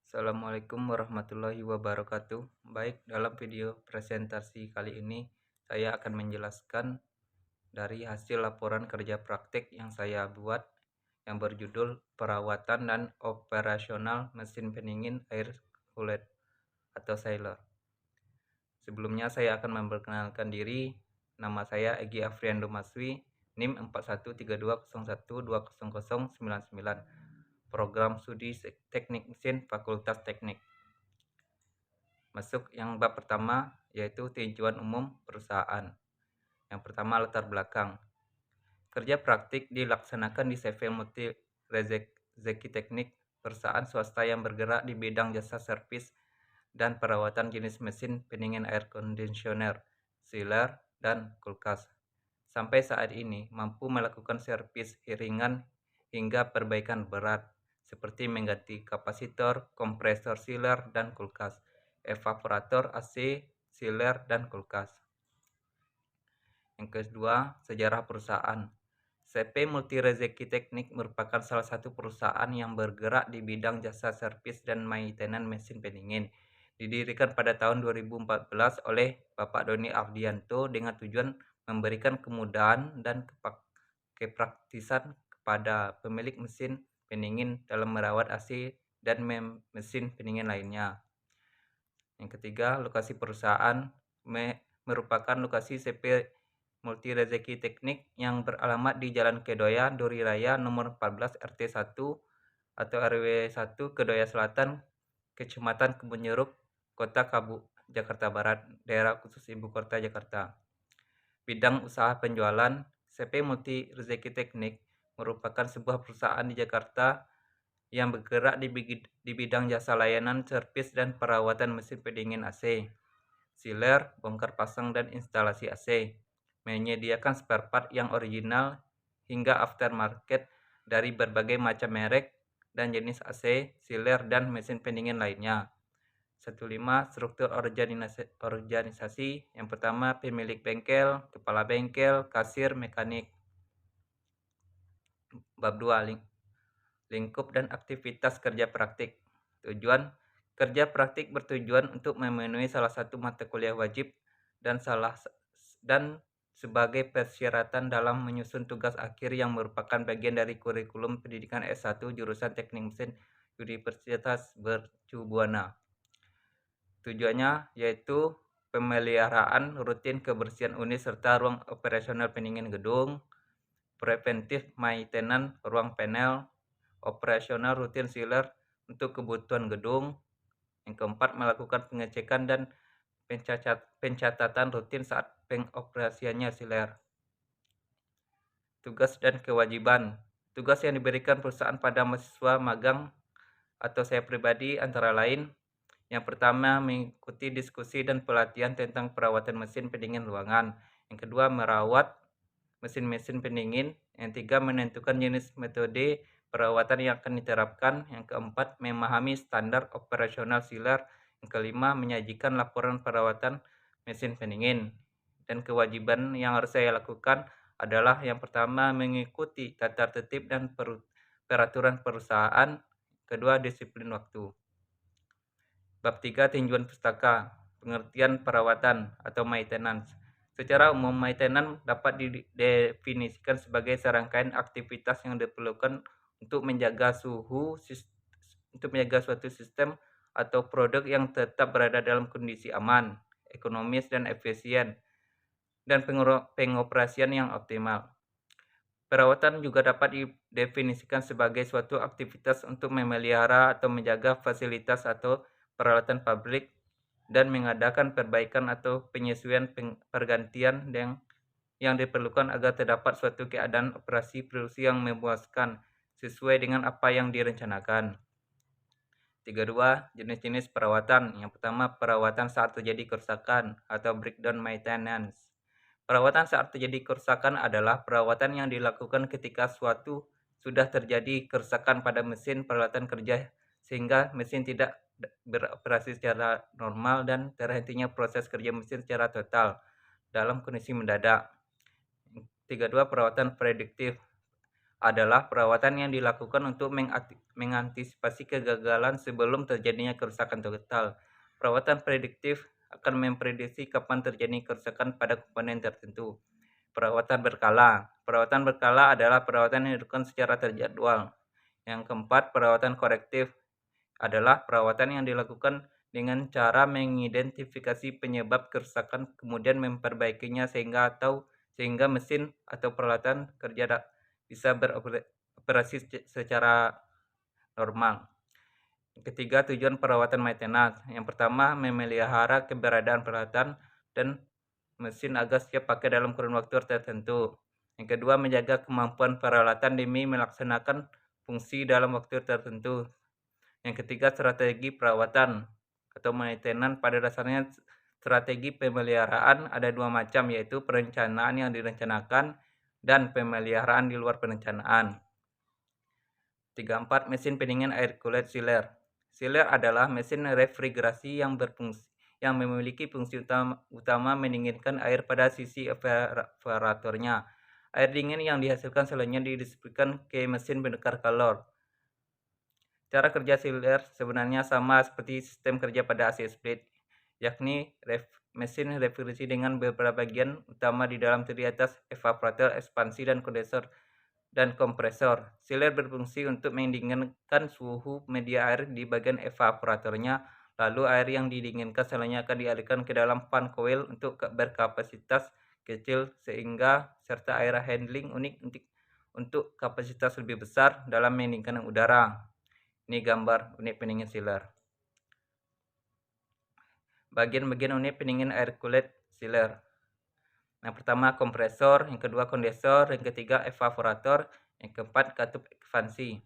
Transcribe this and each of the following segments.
Assalamualaikum warahmatullahi wabarakatuh. Baik, dalam video presentasi kali ini saya akan menjelaskan dari hasil laporan kerja praktik yang saya buat yang berjudul Perawatan dan Operasional Mesin Pendingin Air Kulit atau Chiller. Sebelumnya saya akan memperkenalkan diri. Nama saya Egi Afriando Maswi, NIM 413201200099. Program Studi Teknik Mesin Fakultas Teknik. Masuk yang bab pertama, yaitu tujuan umum perusahaan. Yang pertama, latar belakang. Kerja praktik dilaksanakan di CV Multi Rezeki Teknik, perusahaan swasta yang bergerak di bidang jasa servis dan perawatan jenis mesin pendingin air kondisioner, chiller, dan kulkas. Sampai saat ini mampu melakukan servis ringan hingga perbaikan berat, seperti mengganti kapasitor, kompresor chiller dan kulkas, evaporator AC, chiller, dan kulkas. Yang kedua, sejarah perusahaan. CP Multi Rezeki Teknik merupakan salah satu perusahaan yang bergerak di bidang jasa servis dan maintenance mesin pendingin. Didirikan pada tahun 2014 oleh Bapak Doni Ardianto dengan tujuan memberikan kemudahan dan kepraktisan kepada pemilik mesin pendingin dalam merawat AC dan mesin pendingin lainnya. Yang ketiga, lokasi perusahaan merupakan lokasi CP Multi Rezeki Teknik yang beralamat di Jalan Kedoya, Duri Raya, nomor 14 RT 1 atau RW 1 Kedoya Selatan, Kecamatan Kebun Jeruk, Kota Jakarta Barat, daerah khusus Ibu Kota Jakarta. Bidang usaha penjualan, CP Multi Rezeki Teknik merupakan sebuah perusahaan di Jakarta yang bergerak di bidang jasa layanan servis dan perawatan mesin pendingin AC, chiller, bongkar pasang dan instalasi AC, menyediakan spare part yang original hingga aftermarket dari berbagai macam merek dan jenis AC, chiller, dan mesin pendingin lainnya. 15. Struktur organisasi. Yang pertama, pemilik bengkel, kepala bengkel, kasir, mekanik. Bab 2. Lingkup dan aktivitas kerja praktik. Tujuan kerja praktik bertujuan untuk memenuhi salah satu mata kuliah wajib dan sebagai persyaratan dalam menyusun tugas akhir yang merupakan bagian dari kurikulum pendidikan S1 jurusan Teknik Mesin Universitas Mercu Buana. Tujuannya yaitu pemeliharaan rutin kebersihan unit serta ruang operasional pendingin gedung, preventif maintenance ruang panel, operasional rutin chiller untuk kebutuhan gedung. Yang keempat, melakukan pengecekan dan pencatatan rutin saat pengoperasiannya chiller. Tugas dan kewajiban. Tugas yang diberikan perusahaan pada mahasiswa magang atau saya pribadi antara lain: yang pertama, mengikuti diskusi dan pelatihan tentang perawatan mesin pendingin ruangan. Yang kedua, merawat mesin-mesin pendingin. Yang tiga, menentukan jenis metode perawatan yang akan diterapkan. Yang keempat, memahami standar operasional chiller. Yang kelima, menyajikan laporan perawatan mesin pendingin. Dan kewajiban yang harus saya lakukan adalah yang pertama, mengikuti tata tertib dan peraturan perusahaan. Kedua, disiplin waktu. Bab 3, tinjauan pustaka, pengertian perawatan atau maintenance. Secara umum, maintenance dapat didefinisikan sebagai serangkaian aktivitas yang diperlukan untuk menjaga suatu sistem atau produk yang tetap berada dalam kondisi aman, ekonomis, dan efisien, dan pengoperasian yang optimal. Perawatan juga dapat didefinisikan sebagai suatu aktivitas untuk memelihara atau menjaga fasilitas atau peralatan pabrik dan mengadakan perbaikan atau penyesuaian pergantian yang diperlukan agar terdapat suatu keadaan operasi produksi yang memuaskan sesuai dengan apa yang direncanakan. 32. Jenis-jenis perawatan. Yang pertama, perawatan saat terjadi kerusakan atau breakdown maintenance. Perawatan saat terjadi kerusakan adalah perawatan yang dilakukan ketika sudah terjadi kerusakan pada mesin peralatan kerja sehingga mesin tidak beroperasi secara normal dan terhentinya proses kerja mesin secara total dalam kondisi mendadak. 32. Perawatan prediktif. adalah perawatan yang dilakukan untuk mengantisipasi kegagalan sebelum terjadinya kerusakan total. Perawatan prediktif akan memprediksi kapan terjadi kerusakan pada komponen tertentu. Perawatan berkala. Perawatan berkala adalah perawatan yang dilakukan secara terjadwal. Yang keempat, perawatan korektif adalah perawatan yang dilakukan dengan cara mengidentifikasi penyebab kerusakan kemudian memperbaikinya sehingga mesin atau peralatan kerja bisa beroperasi secara normal. Ketiga, tujuan perawatan maintenance. Yang pertama, memelihara keberadaan peralatan dan mesin agar siap pakai dalam kurun waktu tertentu. Yang kedua, menjaga kemampuan peralatan demi melaksanakan fungsi dalam waktu tertentu. Yang ketiga, strategi perawatan atau maintenance. Pada dasarnya strategi pemeliharaan ada dua macam, yaitu perencanaan yang direncanakan dan pemeliharaan di luar perencanaan. 34. Mesin pendingin air cooler chiller. Chiller adalah mesin refrigerasi yang memiliki fungsi utama mendinginkan air pada sisi evaporatornya. Air dingin yang dihasilkan selanjutnya didistribusikan ke mesin penukar kalor. Cara kerja chiller sebenarnya sama seperti sistem kerja pada AC split, yakni mesin refrigerasi dengan beberapa bagian utama di dalam terdiri atas evaporator, ekspansi, dan kondensor dan kompresor. Chiller berfungsi untuk mendinginkan suhu media air di bagian evaporatornya, lalu air yang didinginkan selanjutnya akan dialirkan ke dalam fan coil untuk berkapasitas kecil serta air handling unik untuk kapasitas lebih besar dalam mendinginkan udara. Ini gambar unit pendingin chiller. Bagian-bagian unit pendingin air cooler chiller. Yang pertama kompresor, yang kedua kondensor, yang ketiga evaporator, yang keempat katup ekspansi.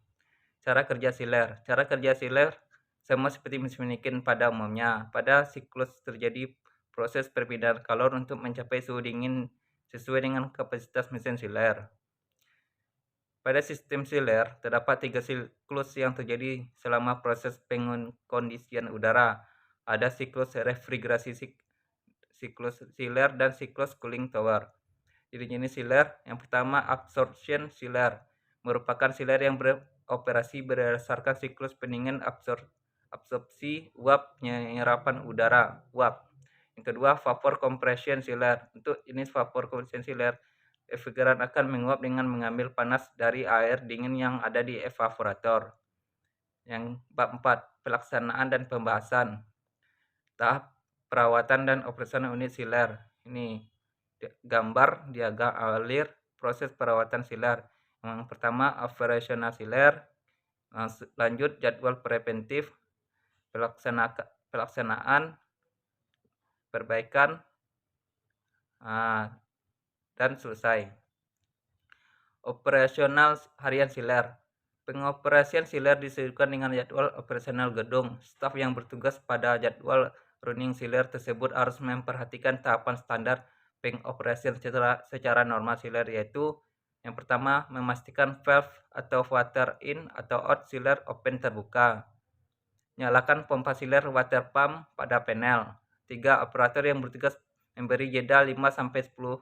Cara kerja chiller. Cara kerja chiller sama seperti mesin pendingin pada umumnya. Pada siklus terjadi proses perpindahan kalor untuk mencapai suhu dingin sesuai dengan kapasitas mesin chiller. Pada sistem chiller, terdapat 3 siklus yang terjadi selama proses pengkondisian udara. Ada siklus refrigerasi, siklus chiller, dan siklus cooling tower. Jenis chiller yang pertama absorption chiller, merupakan chiller yang beroperasi berdasarkan siklus pendingin absorpsi uap penyerapan udara uap. Yang kedua vapor compression chiller. Untuk jenis vapor compression chiller, refrigeran akan menguap dengan mengambil panas dari air dingin yang ada di evaporator. Yang bab 4, pelaksanaan dan pembahasan. Tahap perawatan dan operasional unit chiller. Ini gambar diagram alir proses perawatan chiller. Yang pertama operasional chiller, lanjut jadwal preventif, pelaksanaan, perbaikan, dan selesai. Operasional harian chiller. Pengoperasian chiller disesuaikan dengan jadwal operasional gedung. Staf yang bertugas pada jadwal running chiller tersebut harus memperhatikan tahapan standar pengoperasian secara normal chiller, yaitu yang pertama memastikan valve atau water in atau out chiller open terbuka. Nyalakan pompa chiller water pump pada panel. 3. Operator yang bertugas memberi jeda 5-10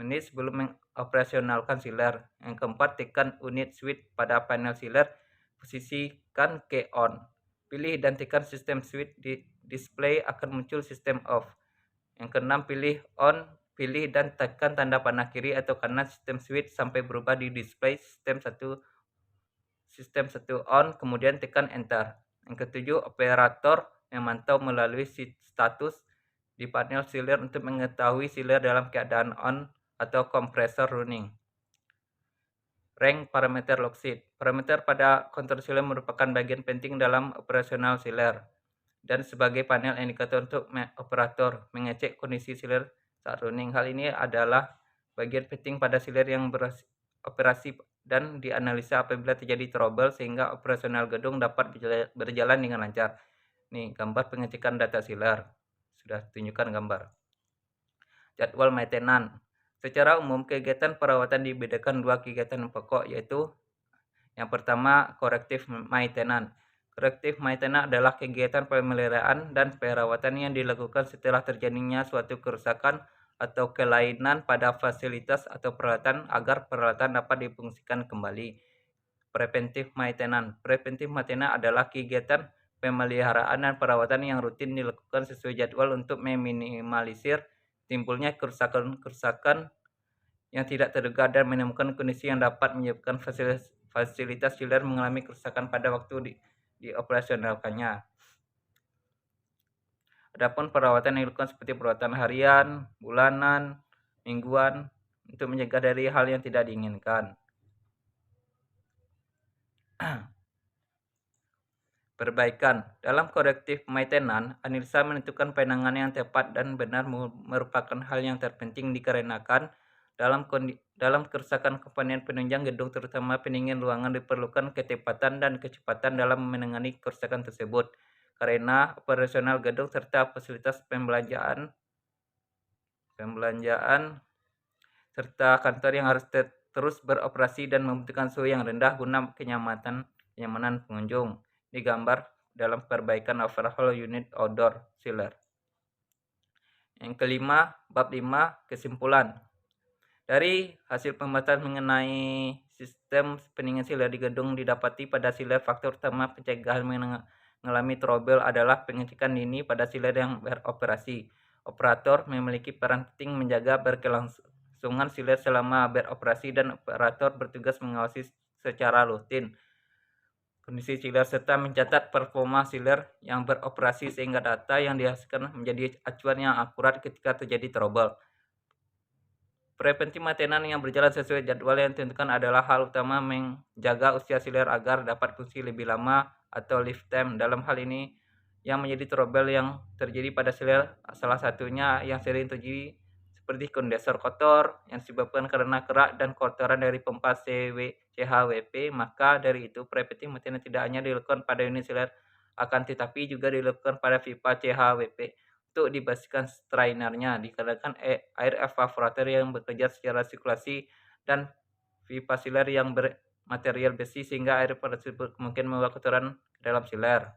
menit sebelum mengoperasionalkan chiller. Yang keempat, tekan unit switch pada panel chiller, posisikan ke on. Pilih dan tekan sistem switch, di display akan muncul sistem off. Yang keenam, pilih on, pilih dan tekan tanda panah kiri atau kanan sistem switch sampai berubah di display sistem 1 on, kemudian tekan enter. Yang ketujuh, operator memantau melalui status di panel chiller untuk mengetahui chiller dalam keadaan on atau kompresor running. Rank parameter lock sheet. Parameter pada kontrol chiller merupakan bagian penting dalam operasional chiller dan sebagai panel indikator untuk operator mengecek kondisi chiller saat running. Hal ini adalah bagian penting pada chiller yang beroperasi dan dianalisa apabila terjadi trouble sehingga operasional gedung dapat berjalan dengan lancar. Nih gambar pengecekan data chiller. Sudah tunjukkan gambar. Jadwal maintenance. Secara umum, kegiatan perawatan dibedakan dua kegiatan pokok, yaitu yang pertama, corrective maintenance. Corrective maintenance adalah kegiatan pemeliharaan dan perawatan yang dilakukan setelah terjadinya suatu kerusakan atau kelainan pada fasilitas atau peralatan agar peralatan dapat difungsikan kembali. Preventive maintenance. Preventive maintenance adalah kegiatan pemeliharaan dan perawatan yang rutin dilakukan sesuai jadwal untuk meminimalisir timbulnya kerusakan-kerusakan yang tidak terduga dan menemukan kondisi yang dapat menyebabkan fasilitas chiller mengalami kerusakan pada waktu dioperasionalkannya. Adapun perawatan yang dilakukan seperti perawatan harian, bulanan, mingguan untuk mencegah dari hal yang tidak diinginkan. Perbaikan. Dalam corrective maintenance, analisa menentukan penanganan yang tepat dan benar merupakan hal yang terpenting dikarenakan dalam kerusakan komponen penunjang gedung terutama pendingin ruangan diperlukan ketepatan dan kecepatan dalam menangani kerusakan tersebut. Karena operasional gedung serta fasilitas pembelanjaan serta kantor yang harus terus beroperasi dan membutuhkan suhu yang rendah guna kenyamanan pengunjung. Digambar dalam perbaikan overhaul unit outdoor chiller. Yang kelima, bab 5, kesimpulan. Dari hasil pembahasan mengenai sistem pendingin chiller di gedung didapati pada chiller faktor utama pencegahan mengalami trouble adalah pengecekan dini pada chiller yang beroperasi. Operator memiliki peran penting menjaga berkelangsungan chiller selama beroperasi dan operator bertugas mengawasi secara rutin kondisi chiller serta mencatat performa chiller yang beroperasi sehingga data yang dihasilkan menjadi acuan yang akurat ketika terjadi trouble. Preventive maintenance yang berjalan sesuai jadwal yang ditentukan adalah hal utama menjaga usia chiller agar dapat fungsi lebih lama atau lifetime. Dalam hal ini yang menjadi trouble yang terjadi pada chiller salah satunya yang sering terjadi seperti kondensor kotor yang disebabkan karena kerak dan kotoran dari pompa CHWP, maka dari itu preventive maintenance tidak hanya dilakukan pada unit chiller akan tetapi juga dilakukan pada pipa CHWP untuk dibersihkan strainernya dikarenakan air evaporator yang bekerja secara sirkulasi dan pipa chiller yang bermaterial besi sehingga air tersebut mungkin membawa kotoran ke dalam chiller.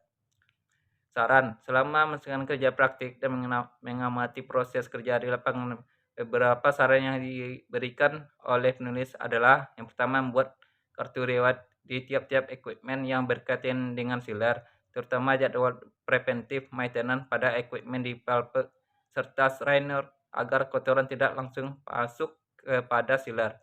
Saran, selama melaksanakan kerja praktik dan mengamati proses kerja di lapangan, beberapa saran yang diberikan oleh penulis adalah yang pertama membuat kartu riwayat di tiap-tiap equipment yang berkaitan dengan chiller, terutama jadwal preventive maintenance pada equipment di valve serta strainer agar kotoran tidak langsung masuk kepada chiller.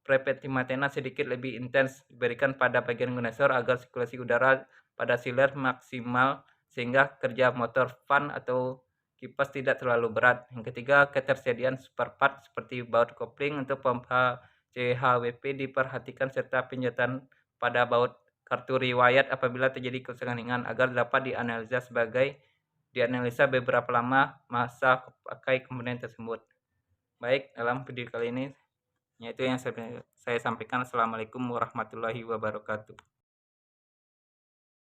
Preventive maintenance sedikit lebih intens diberikan pada bagian kondensor agar sirkulasi udara pada chiller maksimal sehingga kerja motor fan atau kipas tidak terlalu berat. Yang ketiga, ketersediaan spare part seperti baut kopling untuk pompa CHWP diperhatikan serta penjatan pada baut kartu riwayat apabila terjadi kerusakan ringan agar dapat dianalisa beberapa lama masa pakai komponen tersebut. Baik, dalam video kali ini yaitu yang saya sampaikan. Assalamualaikum warahmatullahi wabarakatuh.